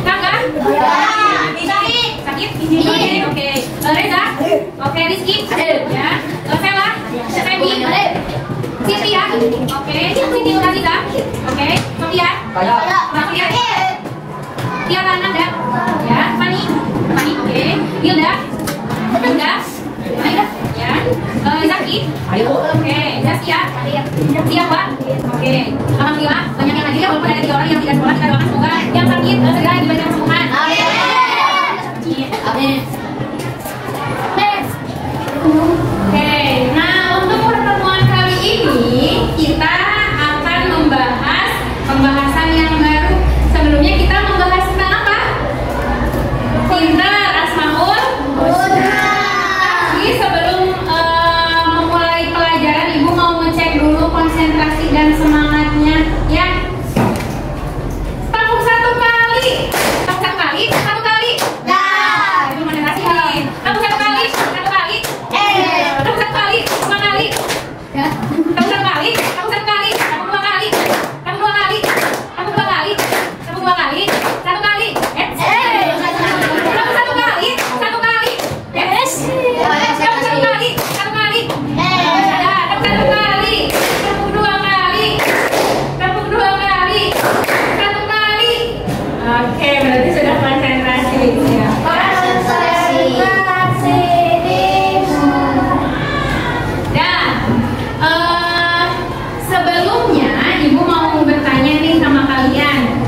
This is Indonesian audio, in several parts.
Kakak? Sakit? Oke. Reza? Oke, Rizky? Ya. Sela? Feby? Siti ya? Oke. Siti Nurhaliza? Oke. Sofia? Sofia? Tia Nanda? Ya. Fani? Oke. Hilda? Ya. Zaki? Oke. Zaskia? Siapa? Oke. Alhamdulillah banyak yang hadir ya, walaupun ada 3 orang yang tidak sekolah. Kita doakan semoga yang sakit segera diberikan kesembuhan. Amin. Oke. Nah, untuk pertemuan kali ini kita akan membahas pembahasan yang baru. Sebelumnya kita membahas tentang apa? Pintar, Asmaul Husna. Tapi sebelum memulai pelajaran, Ibu mau ngecek dulu konsentrasi dan semangatnya ya. Tepuk satu kali. Satu kali. Nah, itu konsentrasi nih. Tepuk satu kali. Tepuk satu kali. 2 kali. Ya. Tepuk satu kali. Tepuk dua kali. Tepuk 2 kali. Tepuk 1 kali. Tepuk 2 kali. 1 kali. Tepuk 1 kali. 1 kali. Yes. Tepuk 1 kali. 1 kali. Ada. Tepuk 1 kali. Tepuk 2 kali. Tepuk 2 kali. 1 kali. Oke, berarti sudah konsentrasi ya. Dan sebelumnya Ibu mau bertanya nih sama kalian.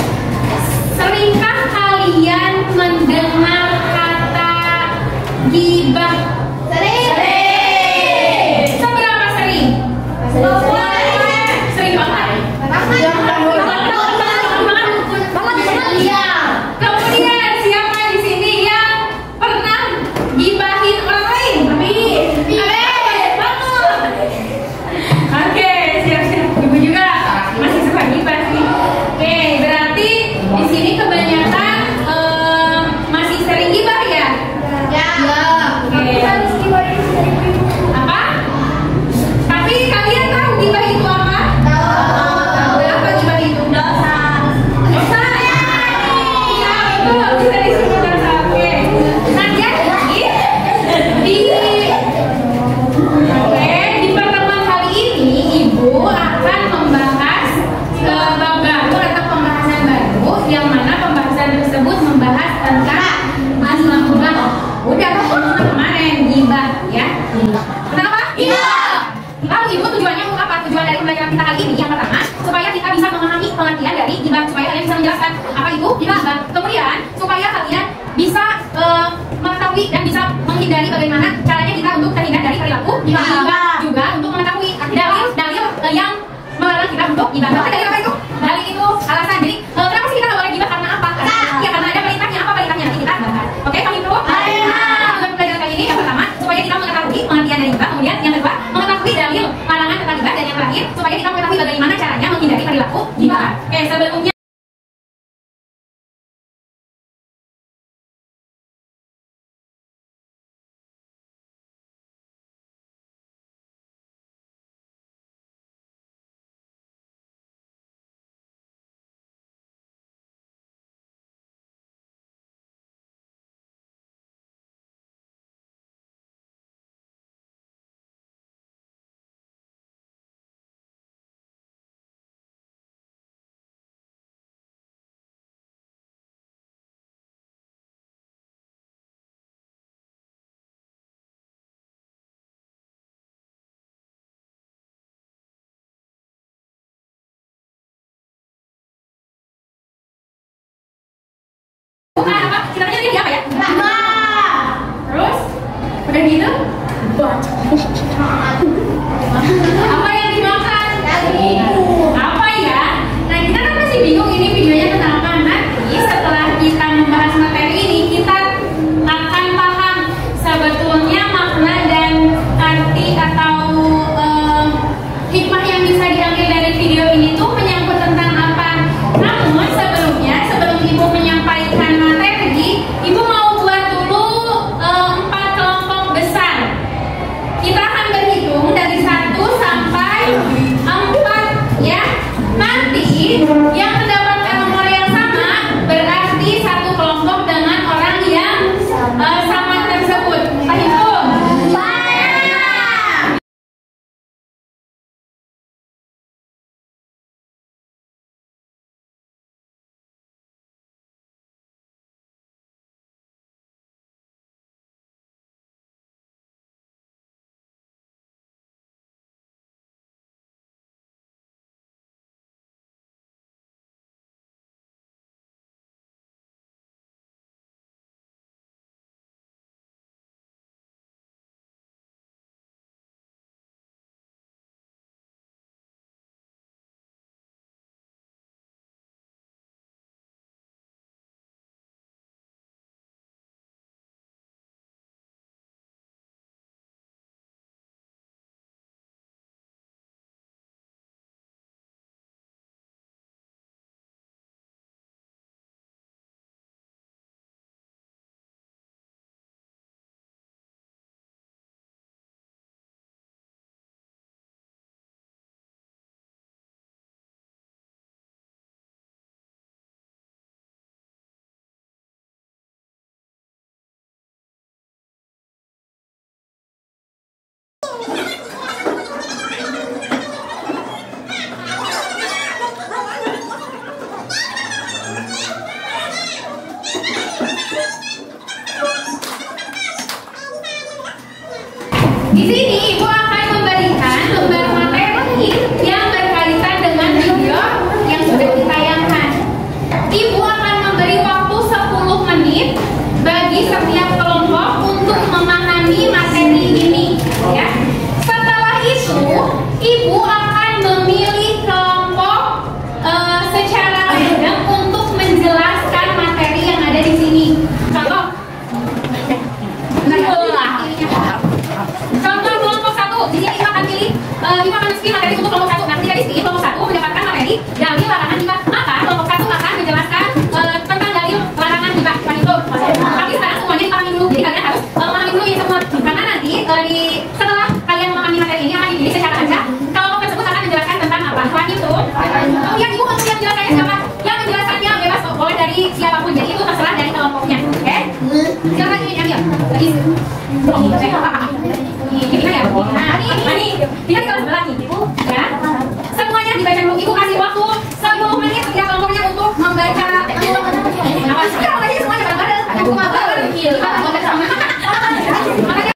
Seringkah kalian mendengar kata gibah? Sering. Seberapa sering? Sering banget. Kemudian siapa di sini yang pernah gibahin orang lain? Oke, siap-siap. Ibu juga masih suka gibah sih. Oke, berarti di sini kebanyakan masih sering gibah ya? Ya. Oke. Apa? Tapi kalian tahu gibah itu apa? Tahu. Apa gibah itu? Dosa. Iya, betul. Kita disuruh dosa. Oke. Nah, jadi di pertemuan kali ini Ibu akan membahas bab baru atau pembahasan baru, yang mana pembahasan tersebut membahas tentang asmaullah. Udah kemarin gibah ya. Kenapa? Iya. Lalu Ibu tujuannya untuk apa? Tujuan dari pembelajaran kita kali ini yang pertama, supaya kita bisa memahami pengertian dari gibah, supaya kalian bisa menjelaskan apa itu gibah. Kemudian supaya kalian bisa mengetahui dan bisa menghindari bagaimana caranya kita untuk terhindar dari perilaku gibah, juga untuk mengetahui dalil yang melarang kita untuk gibah. Dalil apa itu? Dalil itu alasan. Jadi kenapa sih kita nggak boleh gibah? Karena apa? Karena ada perintahnya. Apa perintahnya? Nanti kita bahas. Oke, paham itu? Tujuan pelajaran kali ini yang pertama, supaya kita mengetahui pengertian dari gibah. Kemudian yang kedua, mengetahui dalil larangan tentang gibah. Dan yang terakhir, supaya kita mengetahui bagaimana caranya menghindari perilaku gibah. Oke, sebelumnya apa? Kita tanya dia apa ya? Terus? Udah gitu? Apa yang dimakan? Apa ya? Nah, kita kan masih bingung ini videonya tentang apa. Nanti setelah kita membahas materi ini, kita akan paham sebetulnya makna dan arti atau hikmah yang bisa diambil dari video ini tuh menyangkut tentang apa. Namun sebelumnya, sebelum Ibu menyampaikan materi, Ibu mau buat dulu 4 kelompok besar. Di sini Ibu akan memberikan lembar materi yang berkaitan dengan video yang sudah ditayangkan. Ibu akan memberi waktu 10 menit bagi setiap kelompok untuk memahami materi ini, ya. Setelah itu, Ibu akan memilih kelompok secara random untuk menjelaskan materi yang ada di sini. Contoh kelompok 1. Di sini Ibu akan pilih, Ibu akan pilih materi untuk kelompok 1. Nanti dari sini kelompok 1 mendapatkan materi dalil larangan riba. Maka kelompok 1 akan menjelaskan tentang dalil larangan riba. Tapi sekarang semuanya dipahami dulu. Jadi kalian harus memahami dulu ini semua. Karena nanti setelah kalian memahami materi ini akan dipilih secara acak. Kelompok tersebut akan menjelaskan tentang apa. Selain itu, kemudian Ibu mau yang menjelaskannya siapa? Yang menjelaskannya bebas, boleh dari siapapun. Jadi itu terserah dari kelompoknya. Oke? Silakan ini ambil. Ini ya. Nah, ini dia di kelas sebelah nih, Ibu. Ya. Semuanya dibaca dulu. Ibu kasih waktu 10 menit setiap kelompoknya untuk membaca. Nah, sekarang lagi semuanya bareng-bareng. Aku mau bareng. Makanya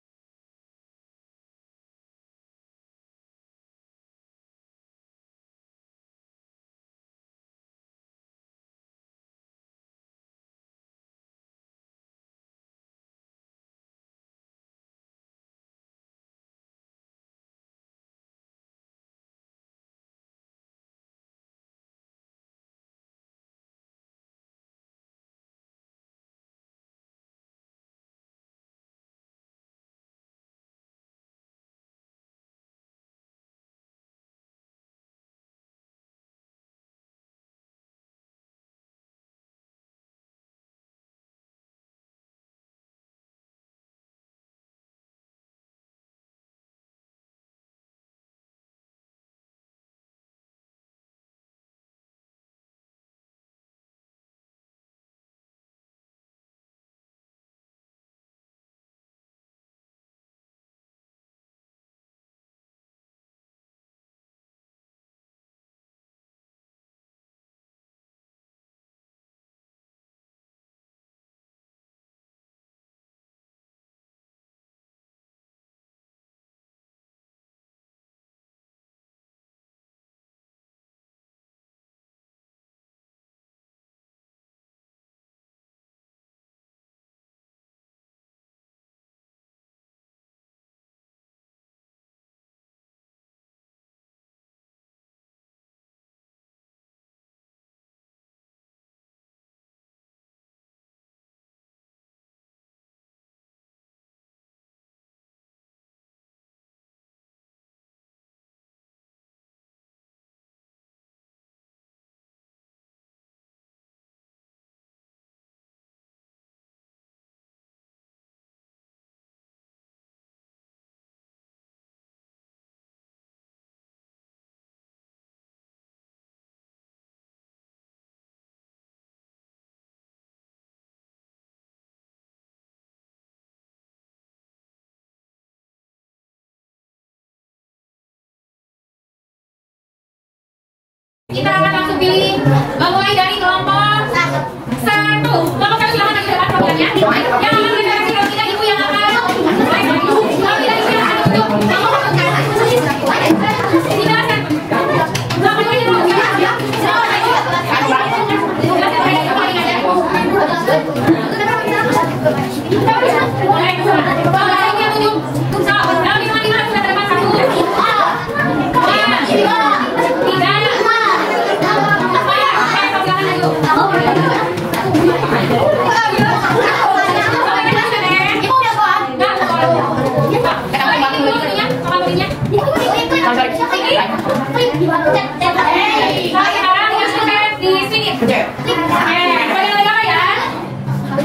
kita akan langsung pilih mulai dari kelompok 1. Kelompok 1 silahkan maju depan programnya. Yang akan menjelaskan kalau tidak Ibu yang akan kalau tidak Ibu yang akan tunjuk kelompok 1. Silakan. Kelompok 2 Ibu. Mulai kelompoknya tunjuk. Dalam 5 sudah terdapat 1, 2, 3.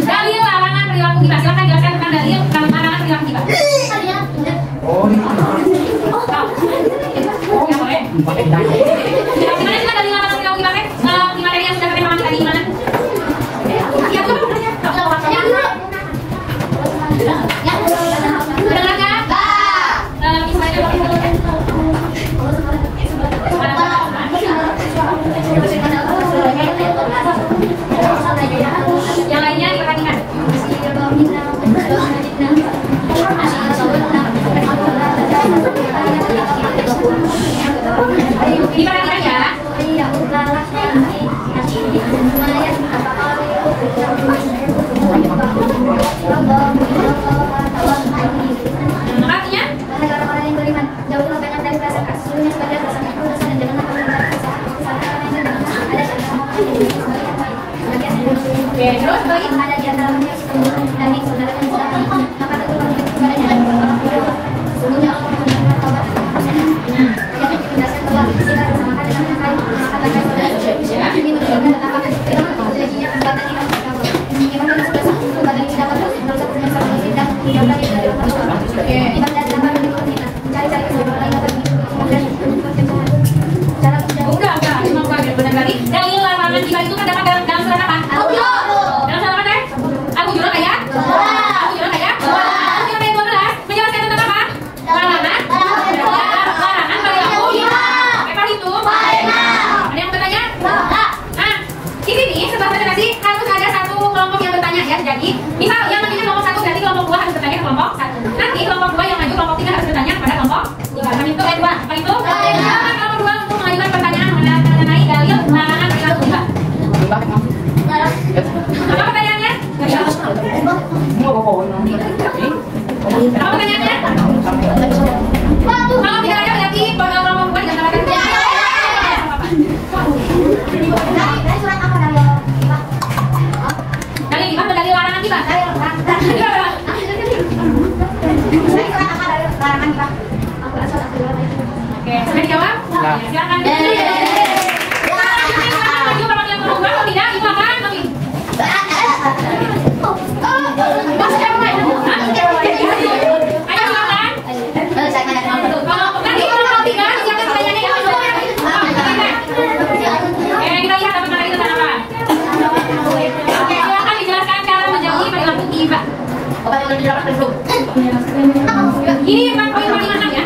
Dalil larangan perilaku gibah. Silakan jelaskan tentang dalil larangan perilaku gibah. Gimana sih dalil larangan perilaku gibah? Di materi yang sudah kalian pahami tadi gimana? Ya, yang lainnya diperhatikan. Oke, terus lagi ada di antara manusia dari saudara dan saudara maka tentu bagi kepadanya sungguhnya Allah memberikan taubat yang menjelaskan bahwa kita bersama dengan kata saudara ini menunjukkan tentang janjinya kata kita yang menunjukkan satu kata ini dapat dosa punya satu tindak yang tadi dari Allah kita tidak dapat kita mencari-cari kebenaran yang dapat dan cara udah cuma benar kali dalil larangan kita itu terdapat dalam surat apa? Dalam surat apa deh? Aku jurang ayat? Aku jurang ayat? Aku jurang ayat 12 menjelaskan tentang apa? Larangan? Larangan bagi aku? Apa itu? Ada yang bertanya? Nah, di sini setelah presentasi harus ada satu kelompok yang bertanya ya. Jadi, misal yang majunya kelompok 1 berarti kelompok 2 harus bertanya ke kelompok 1. Nanti kelompok 2 yang maju kelompok 3 harus bertanya kepada kelompok 3. Apa itu? Apa itu? Kelompok 2 untuk mengajukan pertanyaan mengenai dalil larangan perilaku riba. Apa pertanyaannya? Apa pertanyaannya? Kalau tidak ada berarti kelompok 2 digantarkan. dari surat apa Dalil riba atau dalil larangan riba? Dalil larangan. dari surat apa dari larangan kita Oke, sudah dijawab? Ya, silakan. Maju kalau yang kelompok 2 kalau tidak itu akan lebih. Ayo silakan. Nanti kalau 3 siapa pertanyaannya yang kedua? Oke, kita lihat apa tadi tentang apa. Oke, silakan dijelaskan cara menjauhi perilaku riba. Ini yang poin paling 6 ya.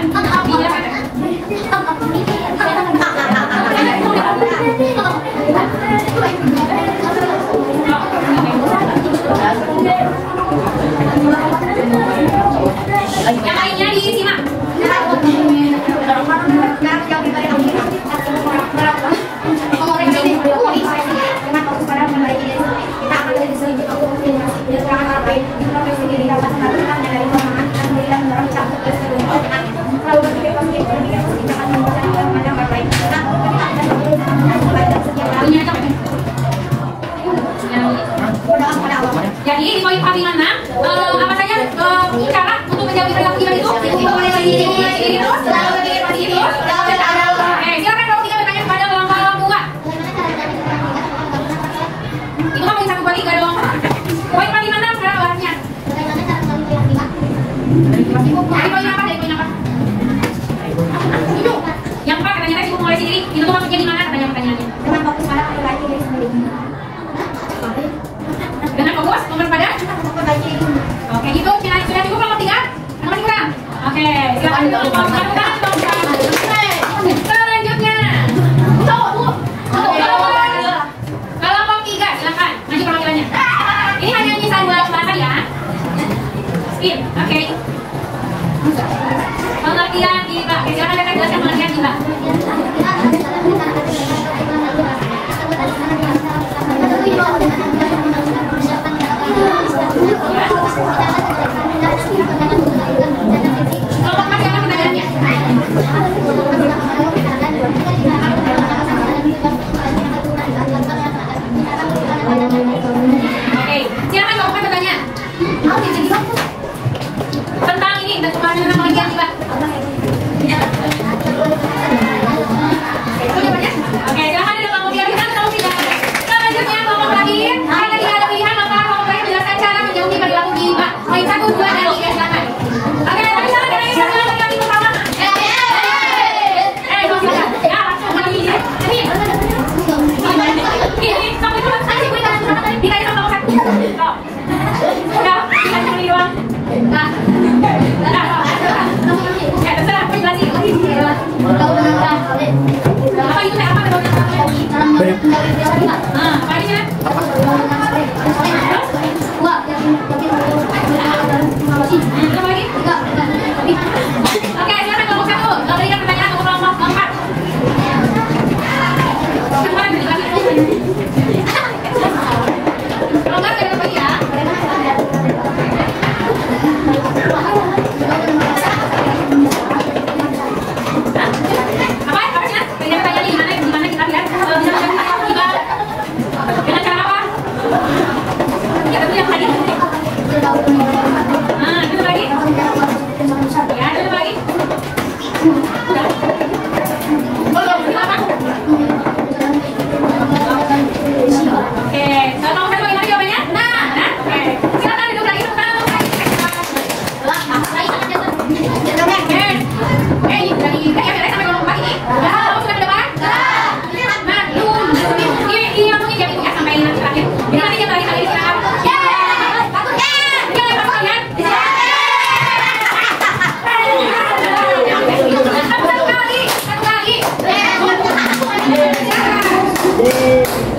Dijelaskan. Yang lainnya disimak. Jadi di poin paling 6 apa saja cara untuk menjauhi perilaku riba itu? Silakan kalau 3 bertanya kepada kelompok 2. Itu kan poin 1 kali gak ada kelompok. Poin paling 6 sekarang bahasnya. Dari poin apa? Dari poin apa? Itu. Yang 4 katanya tadi mulai sendiri. Itu tuh maksudnya gimana katanya pertanyaannya? dengan fokus pada memperbaiki diri sendiri. Dengan fokus memperpada? Oke, itu sudah cukup kelompok 3? Atau masih kurang? Oke, silakan kelompok 1. Selanjutnya. Kelompok 3, silakan maju perwakilannya. Ini hanya nyisa 2 bahasa ya. Skip, oke. Pengertian riba. Oke, silakan kakak jelaskan pengertian riba. Kelompok 4 siapa pertanyaannya? Oke, silakan kelompok 4 bertanya. Tentang ini, tentang pengertian riba. Oke, silakan ada kelompok 3 kita kelompok 3. Selanjutnya kelompok terakhir. Karena tidak ada pilihan maka kelompok terakhir menjelaskan cara menjauhi perilaku riba. Poin 1, 2, dan 3 silakan. Oke, tapi silakan dari laki-laki pertama. Ya, langsung maju ini. Ini sampai dulu tadi gue ditanya sama kelompok 1. Udah, kita cuma doang. Ya, terserah, aku jelasin. Apa itu apa apa ini ya? Apa lagi? Oke, silakan kelompok 1. Kalau berikan pertanyaan untuk kelompok 4. Kelompok ada apa ya? Apa sih? Pertanyaan gimana kita lihat? Dengan cara apa?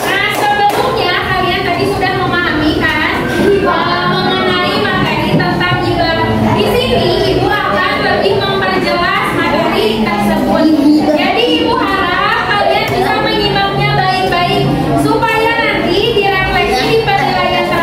Nah, sebelumnya kalian tadi sudah memahami kan mengenai materi tentang gibah. Di sini Ibu akan lebih memperjelas materi tersebut. Jadi Ibu harap kalian bisa menyimaknya baik-baik supaya nanti direfleksi di penilaian terakhir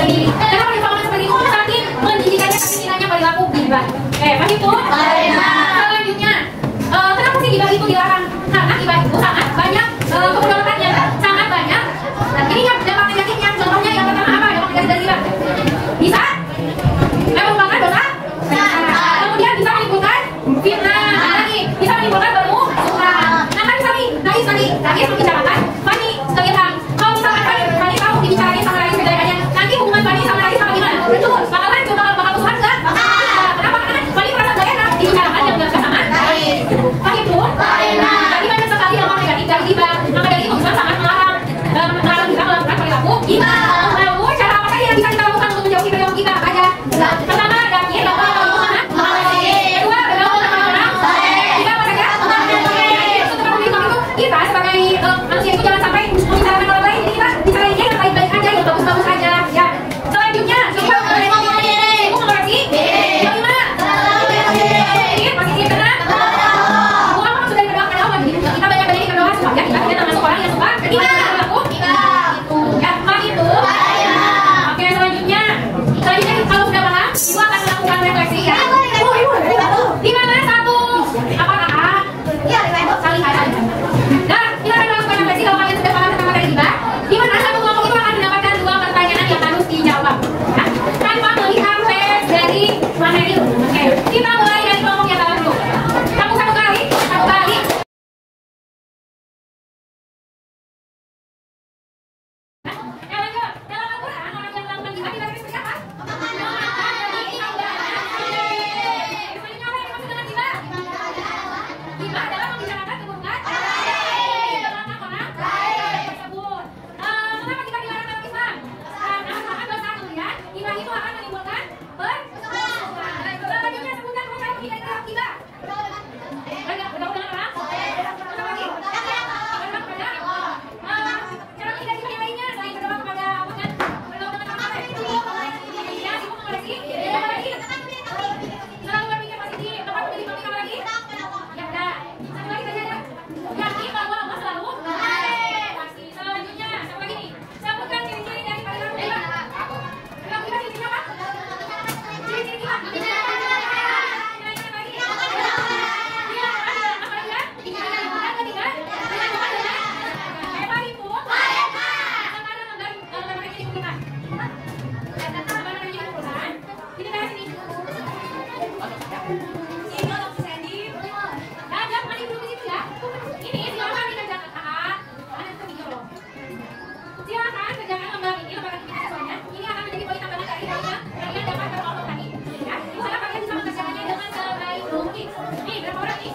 sendiri. Kenapa dibangun seperti itu? Saking menjijikannya, tapi nilainya paling laku gibah. Paham itu? Selanjutnya, kenapa sih gibah itu dilarang? Karena gibah itu sangat banyak kemudaratannya, sangat banyak. Ini yang dampak negatifnya. Contohnya yang pertama apa? Dampak negatif dari gibah. Bisa merupakan dosa. Kemudian bisa menimbulkan fitnah. Lagi bisa menimbulkan bermusuhan. Nah, kan tadi membicarakan Fani sebagai hal. Kalau misalkan Fani tahu dibicarain sama lagi bedanya, nanti hubungan Fani sama lagi sama gimana? Betul. Bakal hancur, bakal musuhan enggak? Kenapa? Karena Fani merasa gak enak dibicarakan yang enggak sama. Fani itu. Tadi banyak sekali dampak negatif dari gibah. Maka dari itu Islam sangat melarang kita melakukan perilaku gibah. Lalu cara apa saja yang bisa kita lakukan untuk menjauhi perilaku gibah? Ada. Pertama, dakir bahwa kedua, bergaul sama orang. Tiga, apa saja? Kita sebagai manusia itu jangan sampai membicarakan orang lain. Jadi kita bicarainnya yang baik-baik aja, yang bagus-bagus aja. Ya. Selanjutnya, coba ibu mengoreksi. Bagaimana? Posisi benar. Bukan apa sudah berdoa kepada Allah. Jadi kita banyak-banyak berdoa supaya kita tidak termasuk orang yang suka berlaku. Ya, paham itu. Oke, selanjutnya kalau sudah paham, ibu akan melakukan refleksi ya. Di mana satu? Apakah? Saling ada. Nah, kita akan melakukan refleksi kalau kalian sudah paham tentang materi gibah. Di mana satu kelompok itu akan mendapatkan 2 pertanyaan yang harus dijawab. Nah, tanpa melihat tes dari materi. Oke, kita mulai dari kelompok yang pertama dulu. Kamu satu kali. Lanjut. Dalam Al-Quran, orang yang melakukan gibah dibagi seperti apa? Gibah adalah membicarakan keburukan orang tersebut. Mengapa gibah dilarang dalam Islam? Karena merupakan dosa kemudian gibah itu akan menimbulkan permusuhan. Selanjutnya sebutkan cara menghindari terhadap gibah. Bergaul dengan orang. Apa lagi? Berdoa kepada Allah. Cara menghindari gibah yang lainnya selain berdoa kepada Allah kan? Bergaul dengan orang lain. Ya, ibu mengoreksi. Apa lagi? Selalu berpikir positif. Tepat menjadi topik apa lagi? Ya udah, satu lagi saja ya. Yakin bahwa Allah selalu pasti. Selanjutnya, satu lagi nih. Sebutkan ciri-ciri dari perilaku gibah. Perilaku gibah ciri-cirinya apa? Ciri-ciri gibah. Apa lagi ya? Yang ketiga, dilakukan dengan hebat itu. Bagaimana menggambarkan ini bukan? Bagaimana ini bukan? Ini dari sini. Ini untuk Sandy. Jangan mandi dulu di situ ya. Ini silakan dikerjakan. Ada satu video loh. Silakan kerjakan lembar ini, lembar ketiga semuanya. Ini akan menjadi poin tambahan dari poinnya. Kalian dapat berkelompok tadi. Ya, di sana kalian bisa mengerjakannya dengan sebaik mungkin. Nih, berapa orang nih?